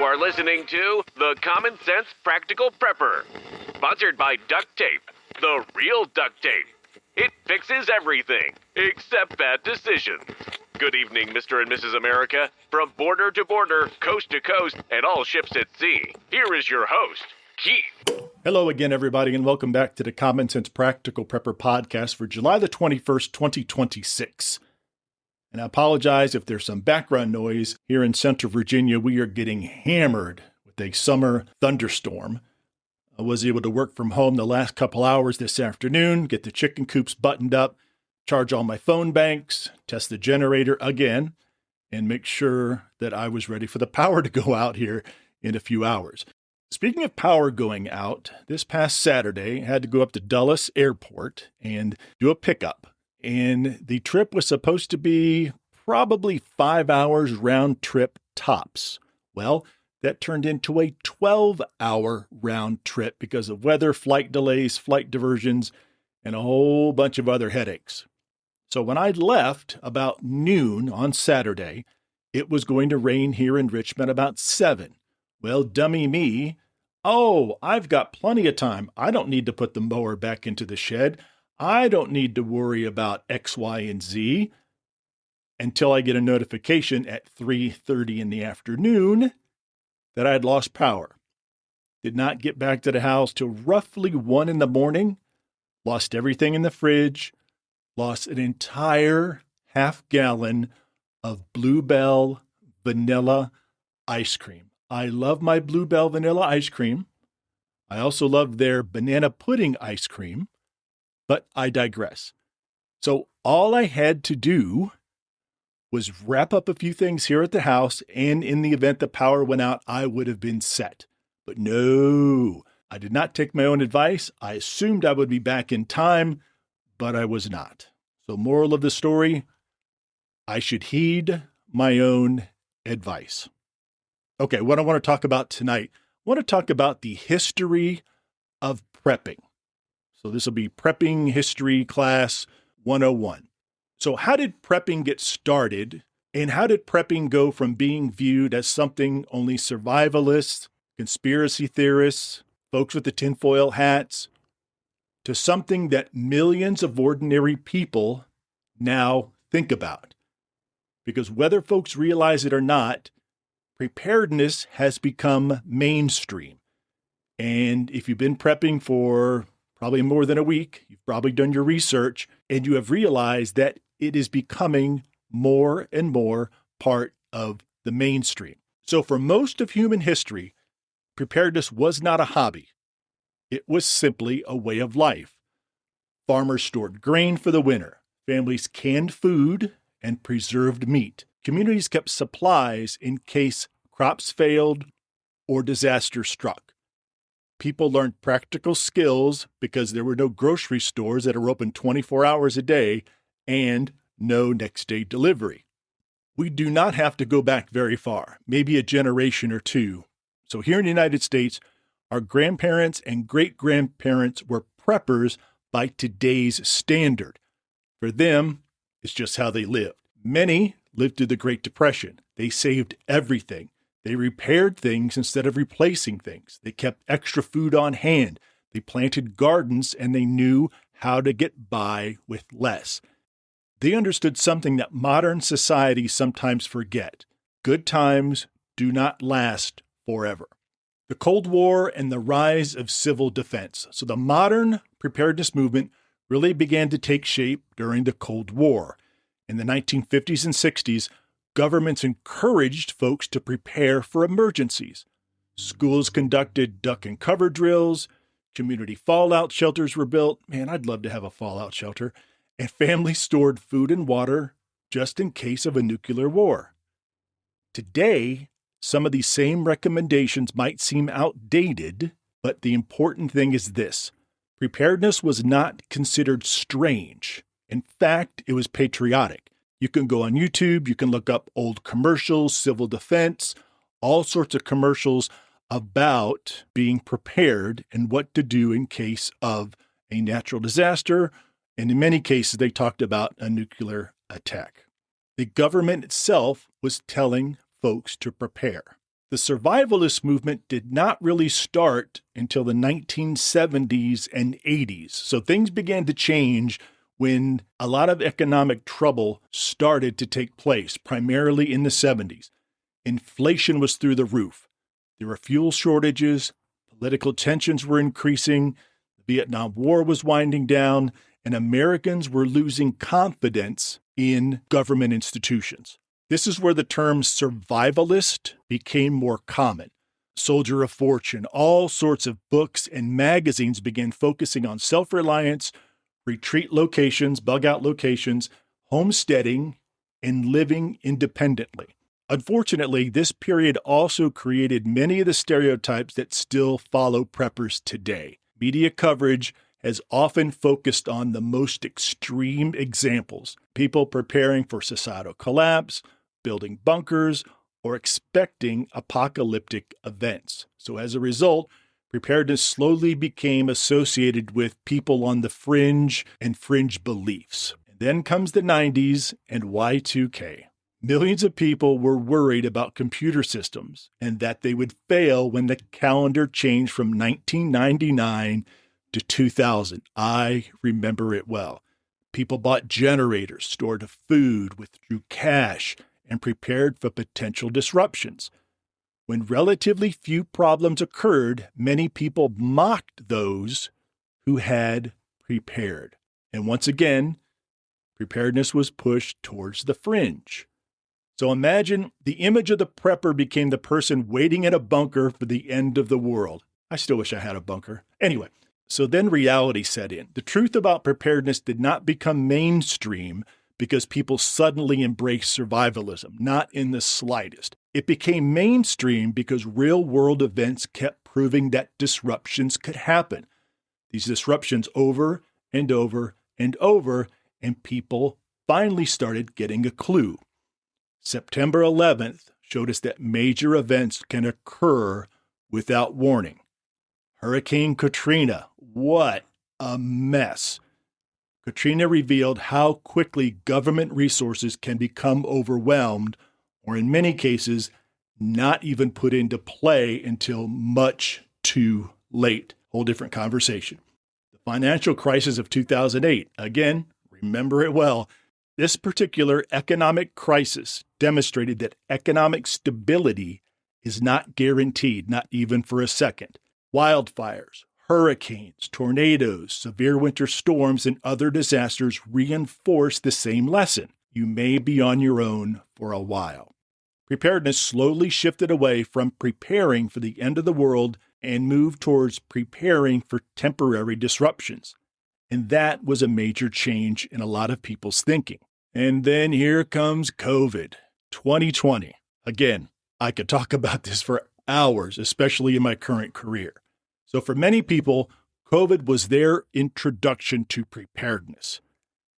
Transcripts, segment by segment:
are listening to The Common Sense Practical Prepper, sponsored by Duct Tape, the real duct tape. It fixes everything, except bad decisions. Good evening, Mr. and Mrs. America. From border to border, coast to coast, and all ships at sea, here is your host, Keith. Hello again, everybody, and welcome back to the Common Sense Practical Prepper podcast for July the 21st, 2026. And I apologize if there's some background noise. Here in Central Virginia, we are getting hammered with a summer thunderstorm. I was able to work from home the last couple hours this afternoon, get the chicken coops buttoned up, charge all my phone banks, test the generator again, and make sure that I was ready for the power to go out here in a few hours. Speaking of power going out, this past Saturday, I had to go up to Dulles Airport and do a pickup. And the trip was supposed to be probably 5 hours round trip tops. Well, that turned into a 12-hour round trip because of weather, flight delays, flight diversions, and a whole bunch of other headaches. So when I left about noon on Saturday, it was going to rain here in Richmond about 7. Well, dummy me. Oh, I've got plenty of time. I don't need to put the mower back into the shed. I don't need to worry about X, Y, and Z until I get a notification at 3:30 in the afternoon that I had lost power. Did not get back to the house till roughly 1 in the morning. Lost everything in the fridge. Lost an entire half-gallon of Bluebell vanilla ice cream. I love my Bluebell vanilla ice cream. I also love their banana pudding ice cream. But I digress. So all I had to do was wrap up a few things here at the house, and in the event the power went out, I would have been set. But no, I did not take my own advice. I assumed I would be back in time, but I was not. So moral of the story, I should heed my own advice. Okay, what I want to talk about tonight, I want to talk about the history of prepping. So this will be Prepping History Class 101. So how did prepping get started, and how did prepping go from being viewed as something only survivalists, conspiracy theorists, folks with the tinfoil hats, to something that millions of ordinary people now think about? Because whether folks realize it or not, preparedness has become mainstream. And if you've been prepping for probably more than a week, you've probably done your research, and you have realized that it is becoming more and more part of the mainstream. So for most of human history, preparedness was not a hobby. It was simply a way of life. Farmers stored grain for the winter. Families canned food and preserved meat. Communities kept supplies in case crops failed or disaster struck. People learned practical skills because there were no grocery stores that are open 24 hours a day and no next-day delivery. We do not have to go back very far, maybe a generation or two. So here in the United States, our grandparents and great-grandparents were preppers by today's standard. For them, it's just how they lived. Many lived through the Great Depression. They saved everything. They repaired things instead of replacing things. They kept extra food on hand. They planted gardens, and they knew how to get by with less. They understood something that modern society sometimes forget. Good times do not last forever. The Cold War and the rise of civil defense. So the modern preparedness movement really began to take shape during the Cold War. In the 1950s and 60s, governments encouraged folks to prepare for emergencies. Schools conducted duck and cover drills. Community fallout shelters were built. Man, I'd love to have a fallout shelter. And families stored food and water just in case of a nuclear war. Today, some of these same recommendations might seem outdated, but the important thing is this. Preparedness was not considered strange. In fact, it was patriotic. You can go on YouTube, you can look up old commercials, civil defense, all sorts of commercials about being prepared and what to do in case of a natural disaster. And in many cases, they talked about a nuclear attack. The government itself was telling folks to prepare. The survivalist movement did not really start until the 1970s and 80s. So things began to change when a lot of economic trouble started to take place, primarily in the 70s. Inflation was through the roof. There were fuel shortages, political tensions were increasing, the Vietnam War was winding down, and Americans were losing confidence in government institutions. This is where the term survivalist became more common. Soldier of Fortune, all sorts of books and magazines began focusing on self-reliance, retreat locations, bug-out locations, homesteading, and living independently. Unfortunately, this period also created many of the stereotypes that still follow preppers today. Media coverage has often focused on the most extreme examples, people preparing for societal collapse, building bunkers, or expecting apocalyptic events. So as a result, preparedness slowly became associated with people on the fringe and fringe beliefs. And then comes the 90s and Y2K. Millions of people were worried about computer systems and that they would fail when the calendar changed from 1999 to 2000. I remember it well. People bought generators, stored food, withdrew cash, and prepared for potential disruptions. When relatively few problems occurred, many people mocked those who had prepared. And once again, preparedness was pushed towards the fringe. So imagine the image of the prepper became the person waiting in a bunker for the end of the world. I still wish I had a bunker. Anyway, so then reality set in. The truth about preparedness did not become mainstream because people suddenly embraced survivalism, not in the slightest. It became mainstream because real-world events kept proving that disruptions could happen. These disruptions over and over and over, and people finally started getting a clue. September 11th showed us that major events can occur without warning. Hurricane Katrina, what a mess. Katrina revealed how quickly government resources can become overwhelmed, or in many cases, not even put into play until much too late. Whole different conversation. The financial crisis of 2008, again, remember it well. This particular economic crisis demonstrated that economic stability is not guaranteed, not even for a second. Wildfires, hurricanes, tornadoes, severe winter storms, and other disasters reinforce the same lesson. You may be on your own for a while. Preparedness slowly shifted away from preparing for the end of the world and moved towards preparing for temporary disruptions. And that was a major change in a lot of people's thinking. And then here comes COVID, 2020. Again, I could talk about this for hours, especially in my current career. So for many people, COVID was their introduction to preparedness.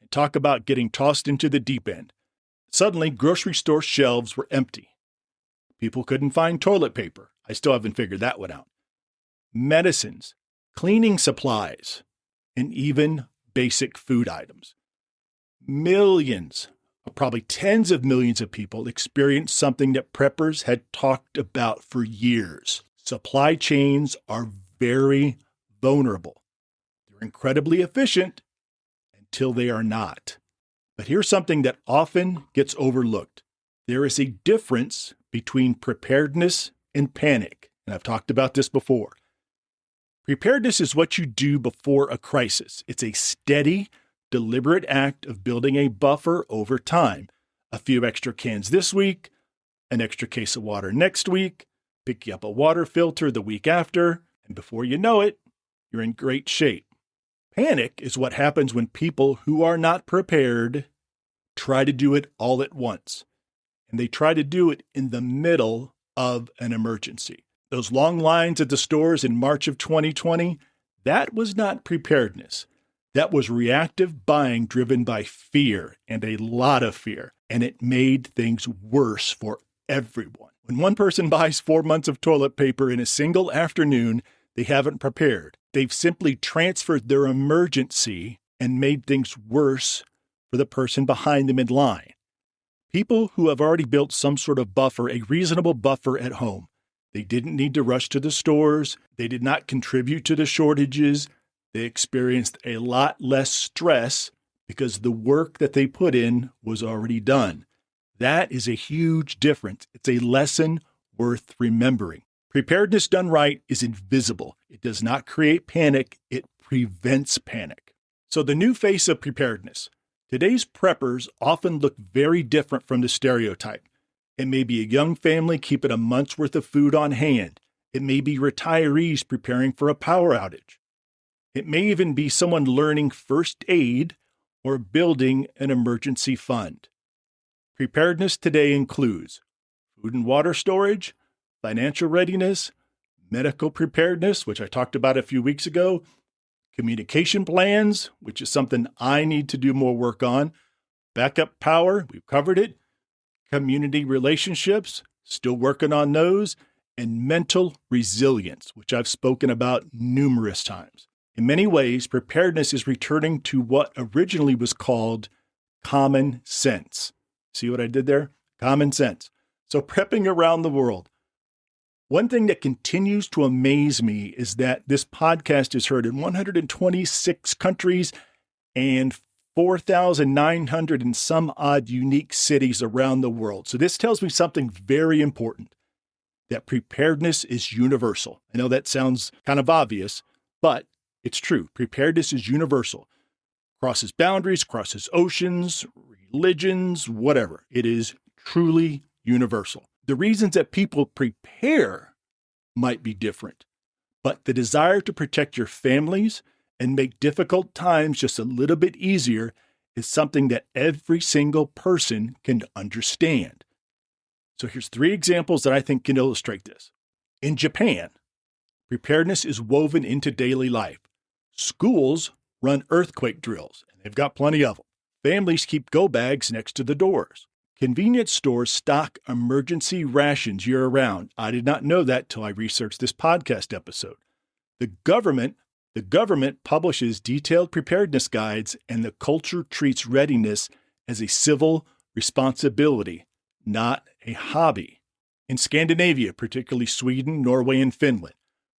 And talk about getting tossed into the deep end. Suddenly, grocery store shelves were empty. People couldn't find toilet paper. I still haven't figured that one out. Medicines, cleaning supplies, and even basic food items. Millions, probably tens of millions of people experienced something that preppers had talked about for years. Supply chains are very vulnerable. They're incredibly efficient until they are not. But here's something that often gets overlooked. There is a difference between preparedness and panic, and I've talked about this before. Preparedness is what you do before a crisis. It's a steady, deliberate act of building a buffer over time. A few extra cans this week, an extra case of water next week, pick you up a water filter the week after, and before you know it, you're in great shape. Panic is what happens when people who are not prepared try to do it all at once. And they try to do it in the middle of an emergency. Those long lines at the stores in March of 2020, that was not preparedness. That was reactive buying driven by fear, and a lot of fear. And it made things worse for everyone. When one person buys 4 months of toilet paper in a single afternoon, they haven't prepared. They've simply transferred their emergency and made things worse for the person behind them in line. People who have already built some sort of buffer, a reasonable buffer at home, They didn't need to rush to the stores. They did not contribute to the shortages. They experienced a lot less stress because the work that they put in was already done. That is a huge difference. It's a lesson worth remembering. Preparedness done right is invisible. It does not create panic. It prevents panic. So the new face of preparedness. Today's preppers often look very different from the stereotype. It may be a young family keeping a month's worth of food on hand. It may be retirees preparing for a power outage. It may even be someone learning first aid or building an emergency fund. Preparedness today includes food and water storage, financial readiness, medical preparedness, which I talked about a few weeks ago, communication plans, which is something I need to do more work on, backup power, we've covered it, community relationships, still working on those, and mental resilience, which I've spoken about numerous times. In many ways, preparedness is returning to what originally was called common sense. See what I did there? Common sense. So prepping around the world. One thing that continues to amaze me is that this podcast is heard in 126 countries and 4,900 and some odd unique cities around the world. So this tells me something very important, that preparedness is universal. I know that sounds kind of obvious, but it's true. Preparedness is universal. Crosses boundaries, crosses oceans, religions, whatever. It is truly universal. The reasons that people prepare might be different, but the desire to protect your families and make difficult times just a little bit easier is something that every single person can understand. So here's 3 examples that I think can illustrate this. In Japan, preparedness is woven into daily life. Schools run earthquake drills, and they've got plenty of them. Families keep go bags next to the doors. Convenience stores stock emergency rations year-round. I did not know that till I researched this podcast episode. The government publishes detailed preparedness guides, and the culture treats readiness as a civil responsibility, not a hobby. In Scandinavia, particularly Sweden, Norway, and Finland,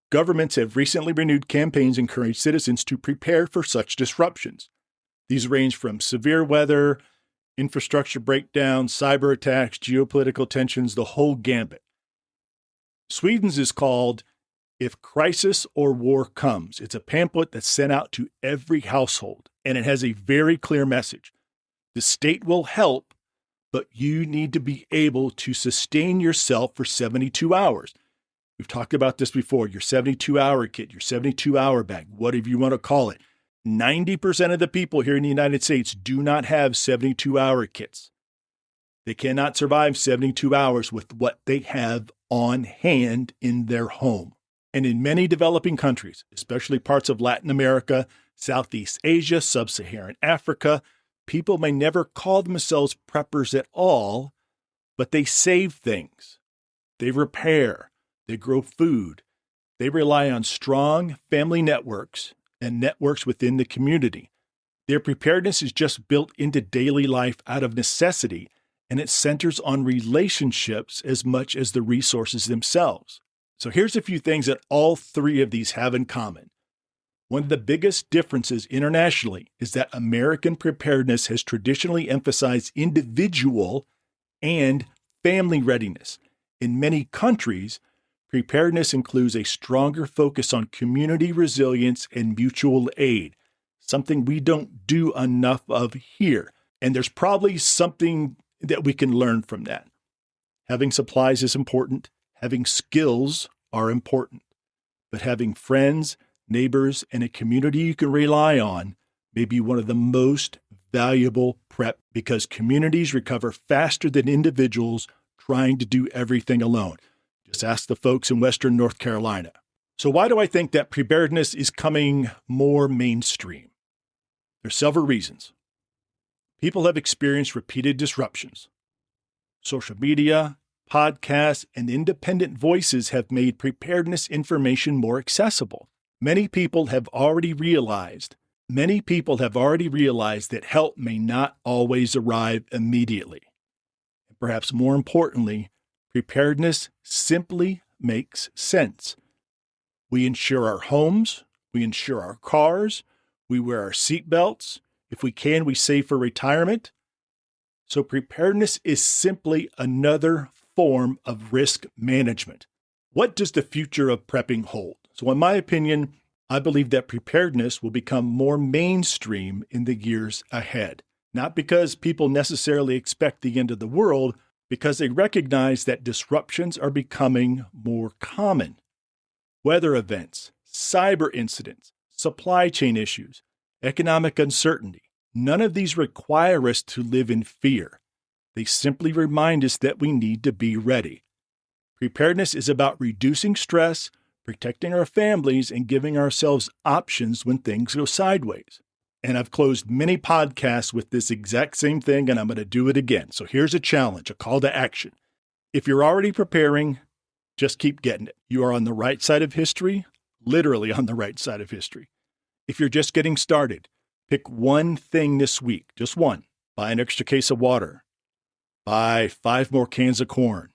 governments have recently renewed campaigns encouraging citizens to prepare for such disruptions. These range from severe weather, infrastructure breakdowns, cyber attacks, geopolitical tensions, the whole gambit. Sweden's is called If Crisis or War Comes. It's a pamphlet that's sent out to every household, and it has a very clear message. The state will help, but you need to be able to sustain yourself for 72 hours. We've talked about this before, your 72-hour kit, your 72-hour bag, whatever you want to call it. 90% of the people here in the United States do not have 72-hour kits. They cannot survive 72 hours with what they have on hand in their home. And in many developing countries, especially parts of Latin America, Southeast Asia, Sub-Saharan Africa, people may never call themselves preppers at all, but they save things. They repair. They grow food. They rely on strong family networks and networks within the community. Their preparedness is just built into daily life out of necessity, and it centers on relationships as much as the resources themselves. So here's a few things that all 3 of these have in common. One of the biggest differences internationally is that American preparedness has traditionally emphasized individual and family readiness. In many countries, preparedness includes a stronger focus on community resilience and mutual aid, something we don't do enough of here. And there's probably something that we can learn from that. Having supplies is important. Having skills are important. But having friends, neighbors, and a community you can rely on may be one of the most valuable prep, because communities recover faster than individuals trying to do everything alone. Just ask the folks in Western North Carolina. So why do I think that preparedness is coming more mainstream? There's several reasons. People have experienced repeated disruptions. Social media, podcasts, and independent voices have made preparedness information more accessible. Many people have already realized that help may not always arrive immediately. And perhaps more importantly, preparedness simply makes sense. We insure our homes, we insure our cars, we wear our seatbelts. If we can, we save for retirement. So preparedness is simply another form of risk management. What does the future of prepping hold? So in my opinion, I believe that preparedness will become more mainstream in the years ahead. Not because people necessarily expect the end of the world, because they recognize that disruptions are becoming more common. Weather events, cyber incidents, supply chain issues, economic uncertainty, none of these require us to live in fear. They simply remind us that we need to be ready. Preparedness is about reducing stress, protecting our families, and giving ourselves options when things go sideways. And I've closed many podcasts with this exact same thing, and I'm going to do it again. So here's a challenge, a call to action. If you're already preparing, just keep getting it. You are on the right side of history, literally on the right side of history. If you're just getting started, pick one thing this week, just one. Buy an extra case of water. Buy 5 more cans of corn.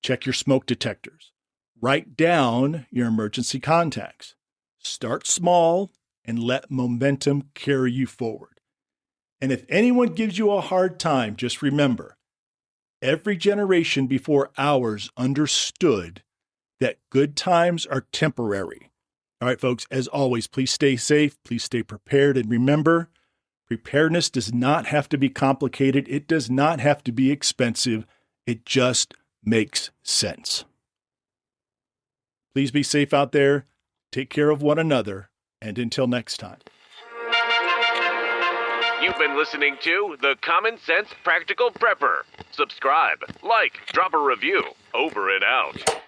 Check your smoke detectors. Write down your emergency contacts. Start small and let momentum carry you forward. And if anyone gives you a hard time, just remember, every generation before ours understood that good times are temporary. All right, folks, as always, please stay safe, please stay prepared, and remember, preparedness does not have to be complicated. It does not have to be expensive. It just makes sense. Please be safe out there. Take care of one another. And until next time. You've been listening to The Common Sense Practical Prepper. Subscribe, like, drop a review. Over and out.